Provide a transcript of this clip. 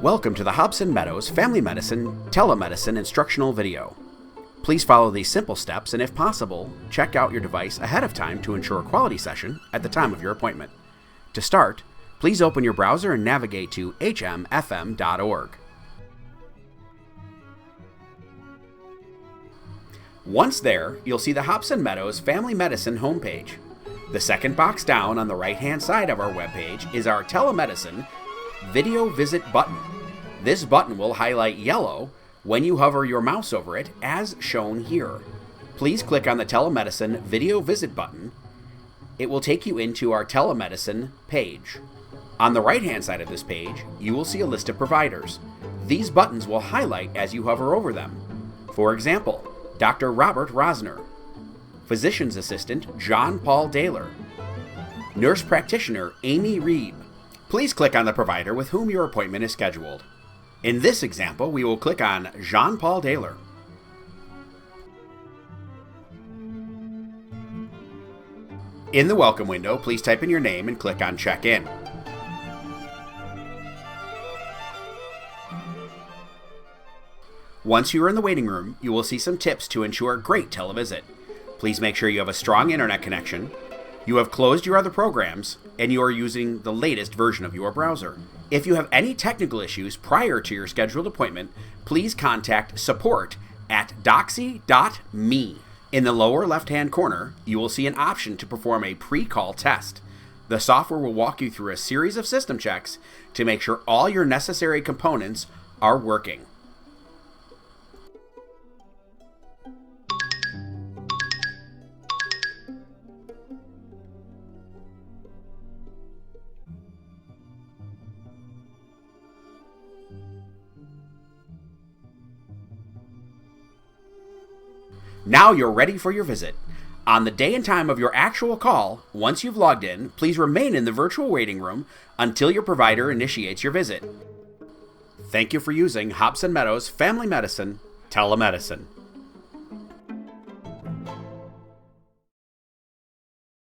Welcome to the Hobson Meadows Family Medicine Telemedicine Instructional video. Please follow these simple steps and if possible, check out your device ahead of time to ensure a quality session at the time of your appointment. To start, please open your browser and navigate to hmfm.org. Once there, you'll see the Hobson Meadows Family Medicine homepage. The second box down on the right-hand side of our webpage is our Telemedicine Video Visit button. This button will highlight yellow when you hover your mouse over it, as shown here. Please click on the Telemedicine Video Visit button. It will take you into our telemedicine page. On the right-hand side of this page, you will see a list of providers. These buttons will highlight as you hover over them. For example, Dr. Robert Rosner, Physician's Assistant John Paul Daler, Nurse Practitioner Amy Reeb. Please click on the provider with whom your appointment is scheduled. In this example, we will click on John Paul Daler. In the welcome window, please type in your name and click on Check In. Once you are in the waiting room, you will see some tips to ensure a great televisit. Please make sure you have a strong internet connection, you have closed your other programs, and you are using the latest version of your browser. If you have any technical issues prior to your scheduled appointment, please contact support@doxy.me. In the lower left-hand corner, you will see an option to perform a pre-call test. The software will walk you through a series of system checks to make sure all your necessary components are working. Now you're ready for your visit. On the day and time of your actual call, once you've logged in, please remain in the virtual waiting room until your provider initiates your visit. Thank you for using Hobson Meadows Family Medicine Telemedicine.